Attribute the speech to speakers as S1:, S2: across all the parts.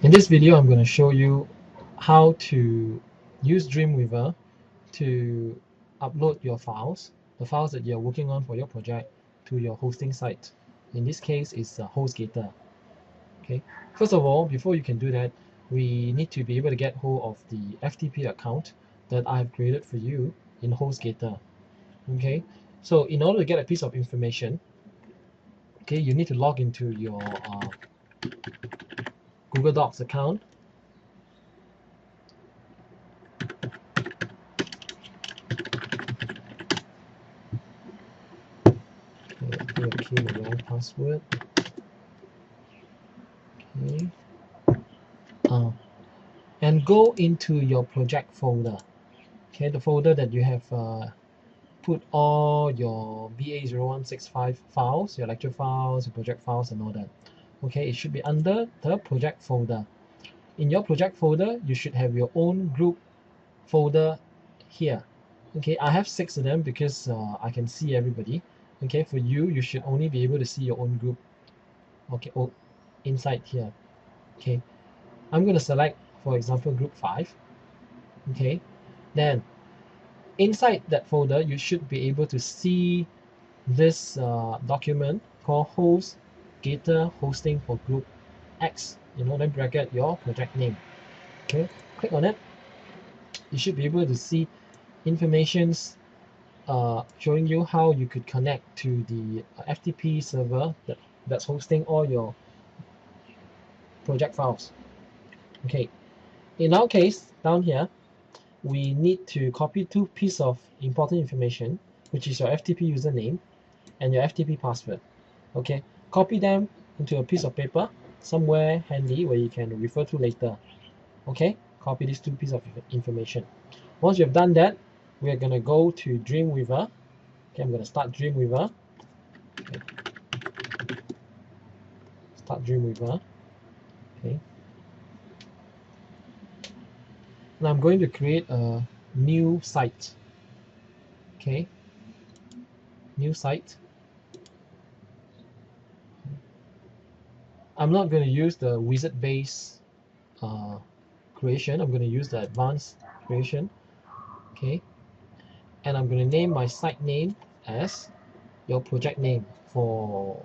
S1: In this video, I'm going to show you how to use Dreamweaver to upload your files, the files that you're working on for your project, to your hosting site. In this case, it's Hostgator. Okay. First of all, before you can do that, we need to be able to get hold of the FTP account that I've created for you in Hostgator. Okay. So in order to get a piece of information, okay, you need to log into your Google Docs account. Okay, key the wrong password. Okay. And go into your project folder. Okay, the folder that you have put all your BA0165 files, your lecture files, your project files, and all that. Okay, it should be under the project folder. In your project folder, you should have your own group folder here. Okay, I have 6 of them because I can see everybody. Okay, for you, you should only be able to see your own group. Okay, inside here. Okay, I'm going to select, for example, group 5. Okay, then inside that folder, you should be able to see this document called Hostgator hosting for group X, then bracket your project name. Okay, click on it. You should be able to see informations showing you how you could connect to the FTP server that's hosting all your project files. Okay, in our case, down here, we need to copy 2 pieces of important information, which is your FTP username and your FTP password. Okay, copy them into a piece of paper somewhere handy where you can refer to later. Okay, copy these 2 pieces of information. Once you've done that, we're going to go to Dreamweaver. Okay, I'm going to start Dreamweaver. Okay. Start Dreamweaver. Okay. Now I'm going to create a new site. Okay, new site. I'm not going to use the wizard-based creation. I'm going to use the advanced creation. Okay, and I'm going to name my site name as your project name. For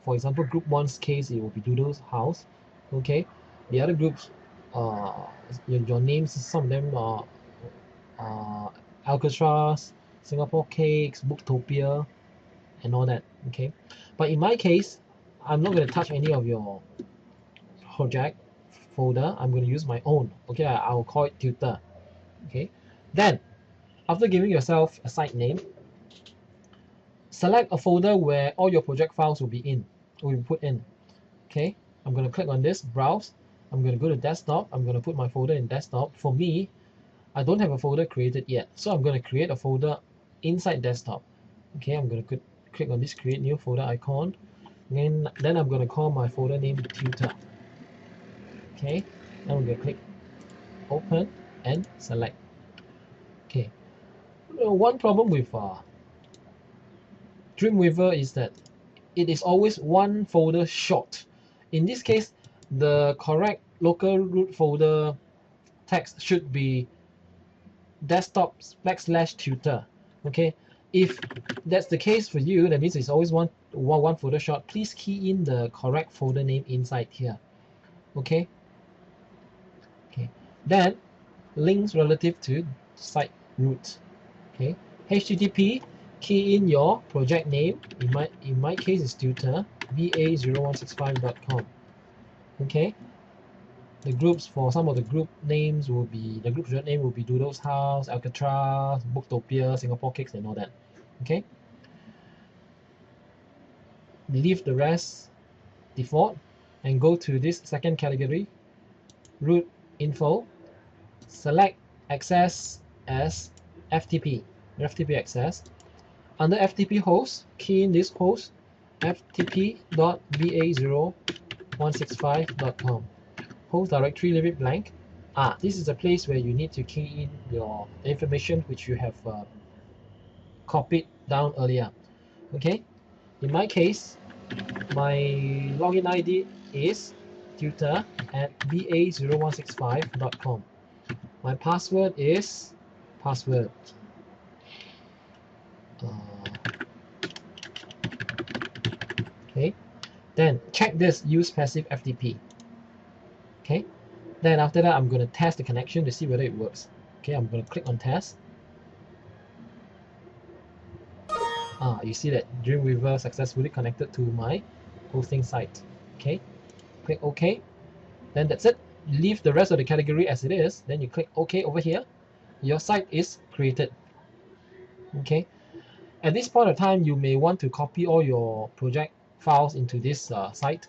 S1: example, group 1's case, it will be Doodle's house. Okay, the other groups, your names, some of them are Alcatraz, Singapore Cakes, Booktopia, and all that. Okay, but in my case, I'm not going to touch any of your project folder. I'm going to use my own. Okay, I'll call it tutor. Okay, then after giving yourself a site name, select a folder where all your project files will be put in. Okay, I'm going to click on this, browse. I'm going to go to desktop. I'm going to put my folder in desktop. For me, I don't have a folder created yet, so I'm going to create a folder inside desktop. Okay, I'm going to click on this create new folder icon. Then I'm going to call my folder name tutor. Okay, now I'm going to click open and select. Okay, one problem with Dreamweaver is that it is always one folder short. In this case, the correct local root folder text should be desktop/tutor. Okay, if that's the case for you, that means it's always one folder short. Please key in the correct folder name inside here. Okay, then links relative to site root. Okay, HTTP, key in your project name. In my case, it's tutor ba0165.com. Okay, the groups for some of the group names will be, the group project name will be Doodle's House, Alcatraz, Booktopia, Singapore Cakes, and all that. Okay, leave the rest default and go to this second category, root info. Select access as FTP access. Under FTP host, key in this host, ftp.ba0165.com. Host directory, leave it blank. This is a place where you need to key in your information which you have copied down earlier. Okay, in my case, my login ID is tutor at ba0165.com. My password is password. Okay, then check this, use passive FTP. Okay, then after that I'm going to test the connection to see whether it works. Okay, I'm going to click on test. You see that Dreamweaver successfully connected to my hosting site. Okay, click OK. Then that's it. Leave the rest of the category as it is. Then you click OK over here. Your site is created. Okay. At this point of time, you may want to copy all your project files into this site.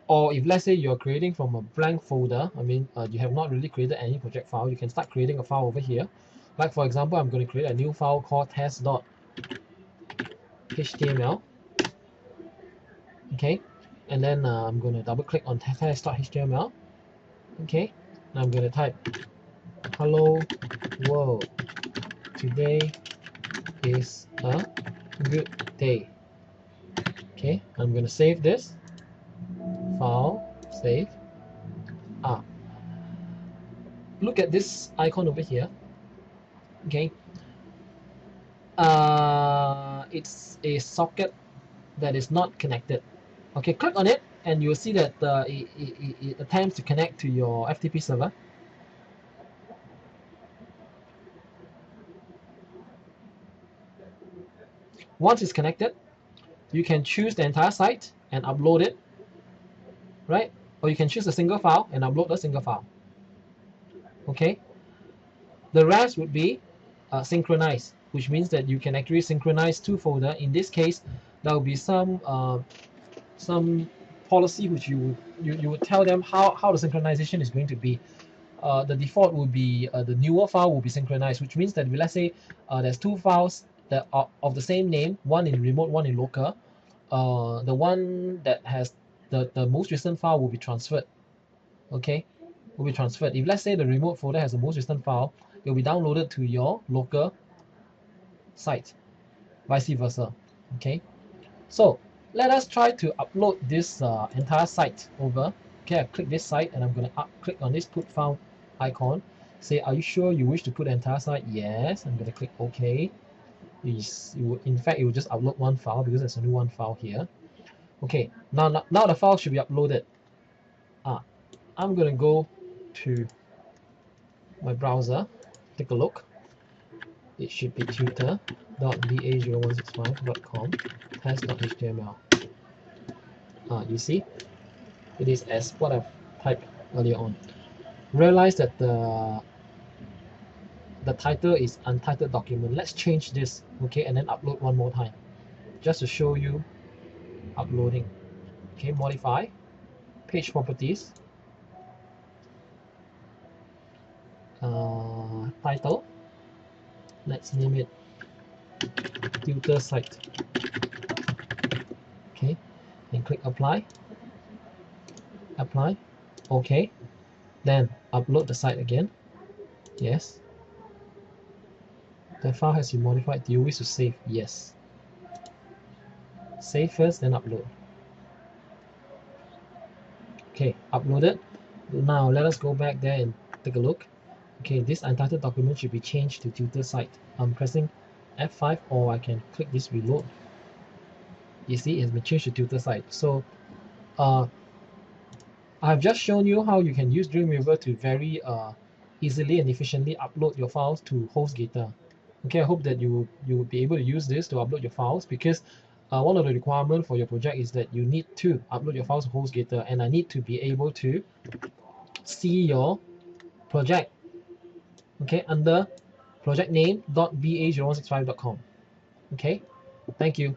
S1: Or if let's say you're creating from a blank folder, I mean, you have not really created any project file, you can start creating a file over here. Like for example, I'm going to create a new file called test.html. Okay, and then I'm going to double click on test.html. Okay, and I'm going to type hello world, today is a good day. Okay, I'm going to save this file, save. Look at this icon over here. Okay, it's a socket that is not connected. Okay, click on it and you'll see that it attempts to connect to your FTP server. Once it's connected, you can choose the entire site and upload it, right? Or you can choose a single file and upload a single file. Okay, the rest would be synchronized, which means that you can actually synchronize two folders. In this case, there will be some policy which you would tell them how the synchronization is going to be. The default will be the newer file will be synchronized, which means that let's say there's two files that are of the same name, one in remote, one in local. The one that has the most recent file will be transferred. Okay, will be transferred. If let's say the remote folder has the most recent file, it will be downloaded to your local site, vice versa. Okay, so let us try to upload this entire site over. Okay, I click this site and I'm going to click on this put file icon. Say, are you sure you wish to put the entire site? Yes. I'm going to click OK. In fact, it will just upload one file because there's only one file here. Okay, now the file should be uploaded. I'm going to go to my browser, take a look. It should be tutor.ba0165.com test.html. You see, it is as what I've typed earlier on. Realize that the title is untitled document. Let's change this, okay, and then upload one more time, just to show you uploading. Okay, modify, page properties, title. Let's name it tutor site. Okay, and click apply. Apply. Okay. Then upload the site again. Yes. The file has been modified. Do you wish to save? Yes. Save first, then upload. Okay, uploaded. Now let us go back there and take a look. Okay, this untitled document should be changed to tutor site. I'm pressing F5 or I can click this reload. You see, it's been changed to tutor site. So I've just shown you how you can use Dreamweaver to very easily and efficiently upload your files to Hostgator. Okay, I hope that you will be able to use this to upload your files, because one of the requirements for your project is that you need to upload your files to Hostgator, and I need to be able to see your project, okay, under project name.ba0165.com. Okay, thank you.